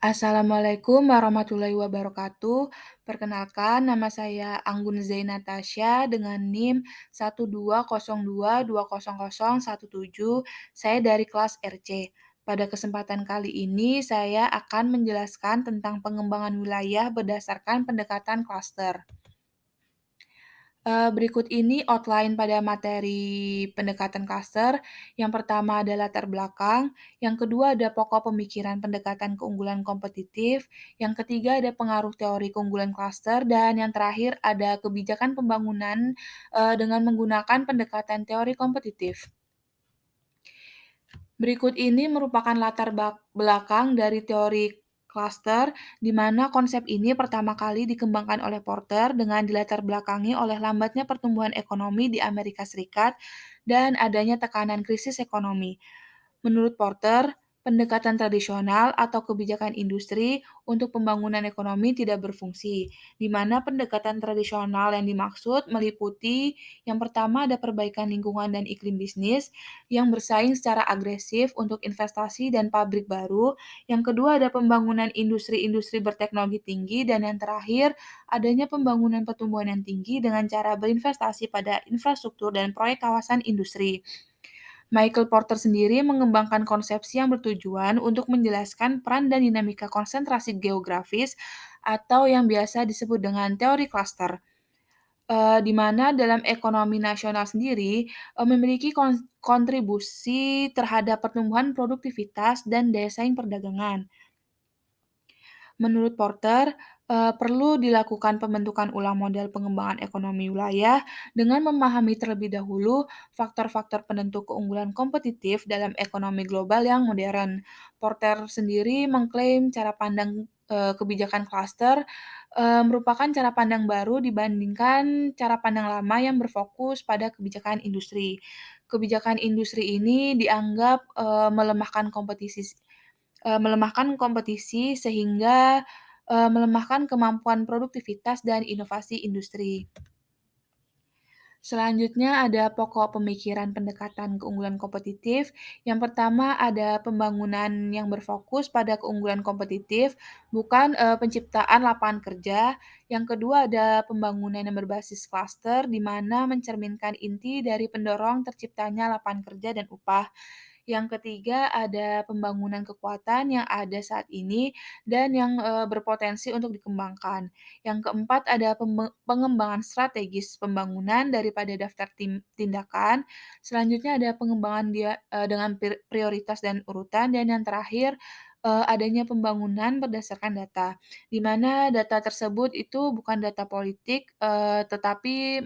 Assalamualaikum warahmatullahi wabarakatuh. Perkenalkan, nama saya Anggun Zainatasya dengan NIM 120220017. Saya dari kelas RC. Pada kesempatan kali ini, saya akan menjelaskan tentang pengembangan wilayah berdasarkan pendekatan klaster. Berikut ini outline pada materi pendekatan cluster. Yang pertama ada latar belakang, yang kedua ada pokok pemikiran pendekatan keunggulan kompetitif, yang ketiga ada pengaruh teori keunggulan cluster, dan yang terakhir ada kebijakan pembangunan dengan menggunakan pendekatan teori kompetitif. Berikut ini merupakan latar belakang dari teori cluster, di mana konsep ini pertama kali dikembangkan oleh Porter dengan dilatar belakangi oleh lambatnya pertumbuhan ekonomi di Amerika Serikat dan adanya tekanan krisis ekonomi. Menurut Porter, pendekatan tradisional atau kebijakan industri untuk pembangunan ekonomi tidak berfungsi, di mana pendekatan tradisional yang dimaksud meliputi yang pertama ada perbaikan lingkungan dan iklim bisnis yang bersaing secara agresif untuk investasi dan pabrik baru, yang kedua ada pembangunan industri-industri berteknologi tinggi, dan yang terakhir adanya pembangunan pertumbuhan yang tinggi dengan cara berinvestasi pada infrastruktur dan proyek kawasan industri. Michael Porter sendiri mengembangkan konsepsi yang bertujuan untuk menjelaskan peran dan dinamika konsentrasi geografis atau yang biasa disebut dengan teori klaster. Di mana dalam ekonomi nasional sendiri, memiliki kontribusi terhadap pertumbuhan produktivitas dan daya saing perdagangan. Menurut Porter, perlu dilakukan pembentukan ulang model pengembangan ekonomi wilayah dengan memahami terlebih dahulu faktor-faktor penentu keunggulan kompetitif dalam ekonomi global yang modern. Porter sendiri mengklaim cara pandang kebijakan klaster merupakan cara pandang baru dibandingkan cara pandang lama yang berfokus pada kebijakan industri. Kebijakan industri ini dianggap melemahkan kompetisi sehingga, melemahkan kemampuan produktivitas dan inovasi industri. Selanjutnya ada pokok pemikiran pendekatan keunggulan kompetitif. Yang pertama ada pembangunan yang berfokus pada keunggulan kompetitif, bukan, penciptaan lapangan kerja. Yang kedua ada pembangunan yang berbasis klaster, di mana mencerminkan inti dari pendorong terciptanya lapangan kerja dan upah. Yang ketiga ada pembangunan kekuatan yang ada saat ini dan yang, berpotensi untuk dikembangkan. Yang keempat ada pengembangan strategis pembangunan daripada daftar tindakan. Selanjutnya ada pengembangan dia, dengan prioritas dan urutan, dan yang terakhir, adanya pembangunan berdasarkan data, di mana data tersebut itu bukan data politik, tetapi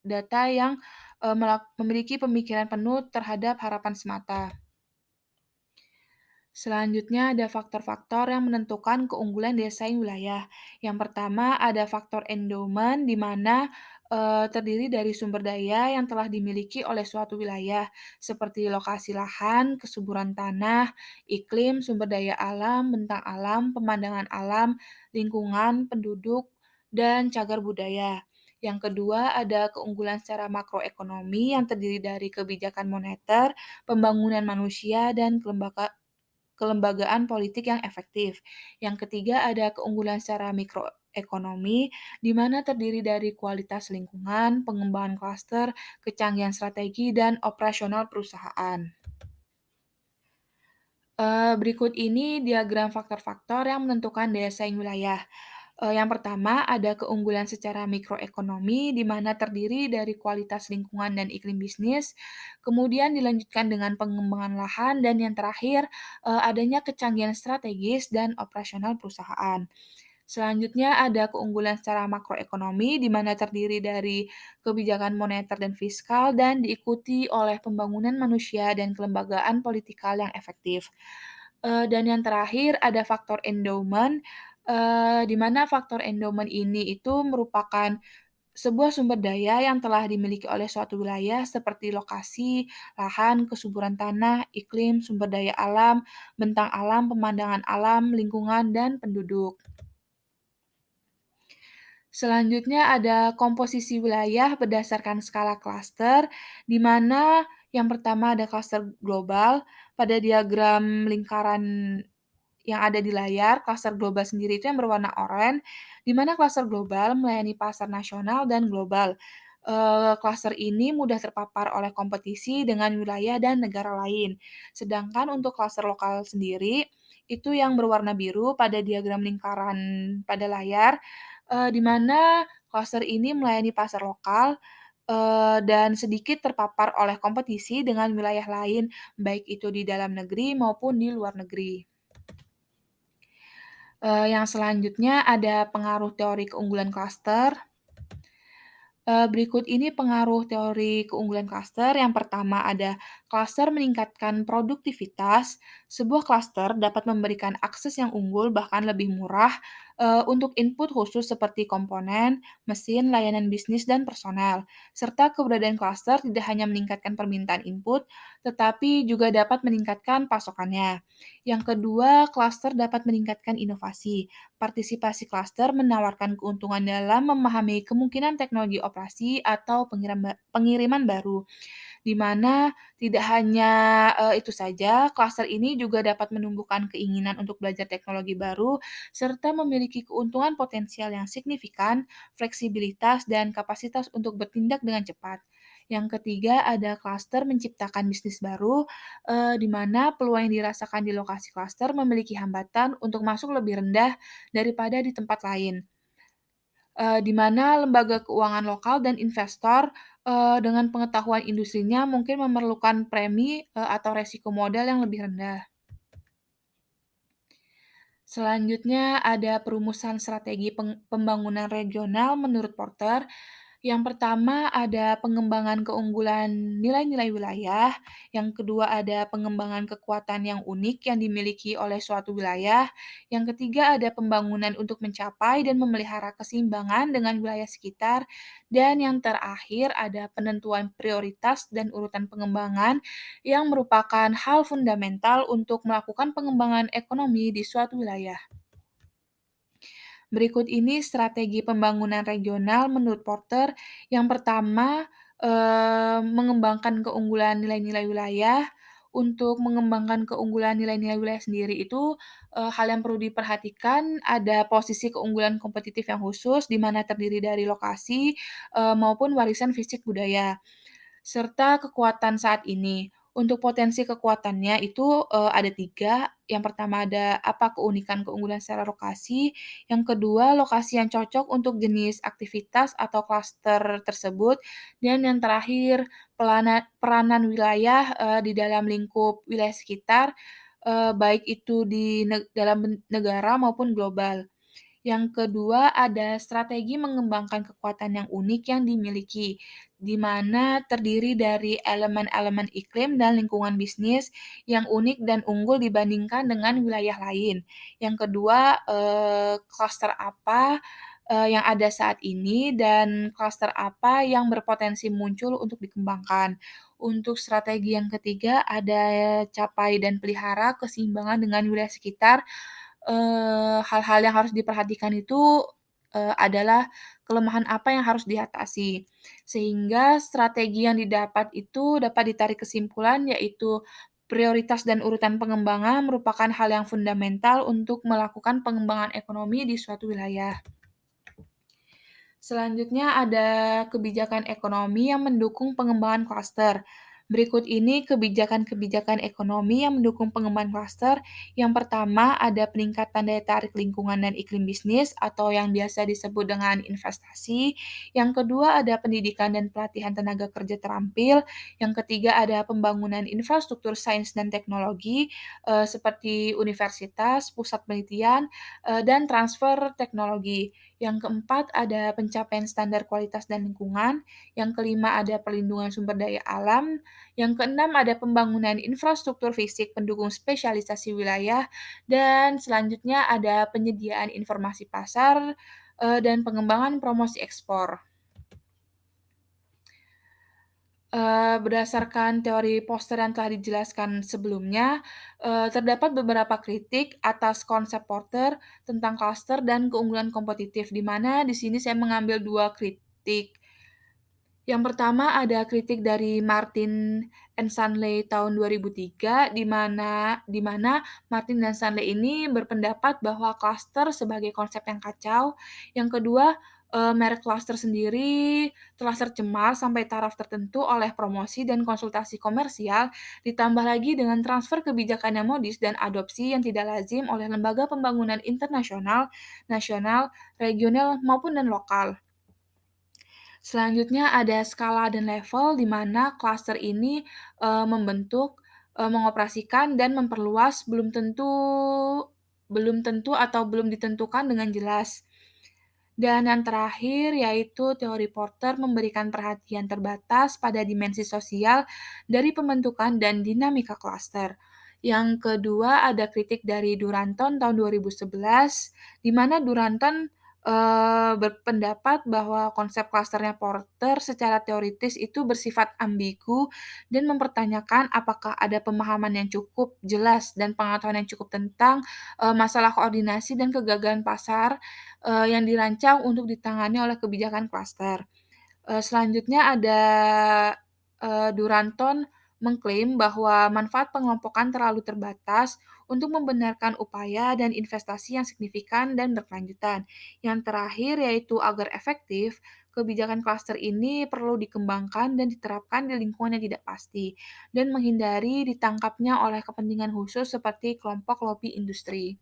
data yang, memiliki pemikiran penuh terhadap harapan semata. Selanjutnya ada faktor-faktor yang menentukan keunggulan daya saing wilayah. Yang pertama ada faktor endowment di mana terdiri dari sumber daya yang telah dimiliki oleh suatu wilayah seperti lokasi lahan, kesuburan tanah, iklim, sumber daya alam, bentang alam, pemandangan alam, lingkungan, penduduk, dan cagar budaya. Yang kedua ada keunggulan secara makroekonomi yang terdiri dari kebijakan moneter, pembangunan manusia, dan kelembagaan politik yang efektif. Yang ketiga ada keunggulan secara mikroekonomi, di mana terdiri dari kualitas lingkungan, pengembangan klaster, kecanggihan strategi, dan operasional perusahaan. Berikut ini diagram faktor-faktor yang menentukan daya saing wilayah. Yang pertama ada keunggulan secara mikroekonomi, di mana terdiri dari kualitas lingkungan dan iklim bisnis, kemudian dilanjutkan dengan pengembangan lahan, dan yang terakhir, adanya kecanggihan strategis dan operasional perusahaan. Selanjutnya ada keunggulan secara makroekonomi, di mana terdiri dari kebijakan moneter dan fiskal dan diikuti oleh pembangunan manusia dan kelembagaan politikal yang efektif. Dan yang terakhir ada faktor endowment, di mana faktor endowment ini itu merupakan sebuah sumber daya yang telah dimiliki oleh suatu wilayah seperti lokasi, lahan, kesuburan tanah, iklim, sumber daya alam, bentang alam, pemandangan alam, lingkungan, dan penduduk. Selanjutnya ada komposisi wilayah berdasarkan skala klaster, di mana yang pertama ada klaster global. Pada diagram lingkaran yang ada di layar, klaster global sendiri itu yang berwarna oranye, di mana klaster global melayani pasar nasional dan global. Klaster ini mudah terpapar oleh kompetisi dengan wilayah dan negara lain. Sedangkan untuk klaster lokal sendiri, itu yang berwarna biru pada diagram lingkaran pada layar, di mana klaster ini melayani pasar lokal, dan sedikit terpapar oleh kompetisi dengan wilayah lain, baik itu di dalam negeri maupun di luar negeri. Yang selanjutnya ada pengaruh teori keunggulan klaster. Berikut ini pengaruh teori keunggulan klaster. Yang pertama ada klaster meningkatkan produktivitas. Sebuah klaster dapat memberikan akses yang unggul bahkan lebih murah untuk input khusus seperti komponen, mesin, layanan bisnis, dan personel. Serta keberadaan klaster tidak hanya meningkatkan permintaan input, tetapi juga dapat meningkatkan pasokannya. Yang kedua, klaster dapat meningkatkan inovasi. Partisipasi klaster menawarkan keuntungan dalam memahami kemungkinan teknologi operasi atau pengiriman baru, di mana tidak hanya itu saja, klaster ini juga dapat menumbuhkan keinginan untuk belajar teknologi baru, serta memiliki keuntungan potensial yang signifikan, fleksibilitas, dan kapasitas untuk bertindak dengan cepat. Yang ketiga, ada klaster menciptakan bisnis baru, di mana peluang yang dirasakan di lokasi klaster memiliki hambatan untuk masuk lebih rendah daripada di tempat lain, di mana lembaga keuangan lokal dan investor, dengan pengetahuan industrinya mungkin memerlukan premi, atau resiko modal yang lebih rendah. Selanjutnya ada perumusan strategi pembangunan regional menurut Porter. Yang pertama ada pengembangan keunggulan nilai-nilai wilayah, yang kedua ada pengembangan kekuatan yang unik yang dimiliki oleh suatu wilayah, yang ketiga ada pembangunan untuk mencapai dan memelihara keseimbangan dengan wilayah sekitar, dan yang terakhir ada penentuan prioritas dan urutan pengembangan yang merupakan hal fundamental untuk melakukan pengembangan ekonomi di suatu wilayah. Berikut ini strategi pembangunan regional menurut Porter. Yang pertama, mengembangkan keunggulan nilai-nilai wilayah. Untuk mengembangkan keunggulan nilai-nilai wilayah sendiri itu, hal yang perlu diperhatikan ada posisi keunggulan kompetitif yang khusus, di mana terdiri dari lokasi, maupun warisan fisik budaya serta kekuatan saat ini. Untuk potensi kekuatannya itu, ada 3. Yang pertama ada apa keunikan keunggulan secara lokasi, yang kedua lokasi yang cocok untuk jenis aktivitas atau klaster tersebut, dan yang terakhir peranan wilayah, di dalam lingkup wilayah sekitar, baik itu di dalam negara maupun global. Yang kedua, ada strategi mengembangkan kekuatan yang unik yang dimiliki, di mana terdiri dari elemen-elemen iklim dan lingkungan bisnis yang unik dan unggul dibandingkan dengan wilayah lain. Yang kedua, klaster apa yang ada saat ini dan klaster apa yang berpotensi muncul untuk dikembangkan. Untuk strategi yang ketiga, ada capai dan pelihara keseimbangan dengan wilayah sekitar. Hal-hal yang harus diperhatikan itu, adalah kelemahan apa yang harus diatasi. Sehingga strategi yang didapat itu dapat ditarik kesimpulan, yaitu prioritas dan urutan pengembangan merupakan hal yang fundamental untuk melakukan pengembangan ekonomi di suatu wilayah. Selanjutnya ada kebijakan ekonomi yang mendukung pengembangan klaster. Berikut ini kebijakan-kebijakan ekonomi yang mendukung pengembangan klaster. Yang pertama ada peningkatan daya tarik lingkungan dan iklim bisnis atau yang biasa disebut dengan investasi. Yang kedua ada pendidikan dan pelatihan tenaga kerja terampil. Yang ketiga ada pembangunan infrastruktur sains dan teknologi seperti universitas, pusat penelitian, dan transfer teknologi. Yang keempat ada pencapaian standar kualitas dan lingkungan, yang kelima ada perlindungan sumber daya alam, yang keenam ada pembangunan infrastruktur fisik pendukung spesialisasi wilayah, dan selanjutnya ada penyediaan informasi pasar, dan pengembangan promosi ekspor. Berdasarkan teori Foster yang telah dijelaskan sebelumnya, terdapat beberapa kritik atas konsep Porter tentang klaster dan keunggulan kompetitif, di mana di sini saya mengambil 2 kritik. Yang pertama ada kritik dari Martin and Stanley tahun 2003, di mana Martin dan Stanley ini berpendapat bahwa klaster sebagai konsep yang kacau. Yang kedua, merek klaster sendiri telah tercemar sampai taraf tertentu oleh promosi dan konsultasi komersial, ditambah lagi dengan transfer kebijakan yang modis dan adopsi yang tidak lazim oleh lembaga pembangunan internasional, nasional, regional, maupun dan lokal. Selanjutnya ada skala dan level di mana klaster ini, membentuk, mengoperasikan dan memperluas belum tentu atau belum ditentukan dengan jelas. Dan yang terakhir yaitu teori Porter memberikan perhatian terbatas pada dimensi sosial dari pembentukan dan dinamika klaster. Yang kedua ada kritik dari Duranton tahun 2011, di mana Duranton berpendapat bahwa konsep klasternya Porter secara teoritis itu bersifat ambigu dan mempertanyakan apakah ada pemahaman yang cukup jelas dan pengetahuan yang cukup tentang masalah koordinasi dan kegagalan pasar yang dirancang untuk ditangani oleh kebijakan klaster. Selanjutnya ada, Duranton mengklaim bahwa manfaat pengelompokan terlalu terbatas untuk membenarkan upaya dan investasi yang signifikan dan berkelanjutan. Yang terakhir yaitu agar efektif, kebijakan klaster ini perlu dikembangkan dan diterapkan di lingkungan yang tidak pasti, dan menghindari ditangkapnya oleh kepentingan khusus seperti kelompok lobi industri.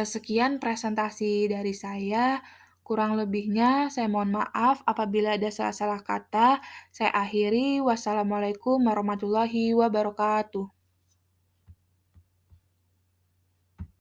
Sekian presentasi dari saya, kurang lebihnya saya mohon maaf apabila ada salah-salah kata. Saya akhiri, wassalamualaikum warahmatullahi wabarakatuh.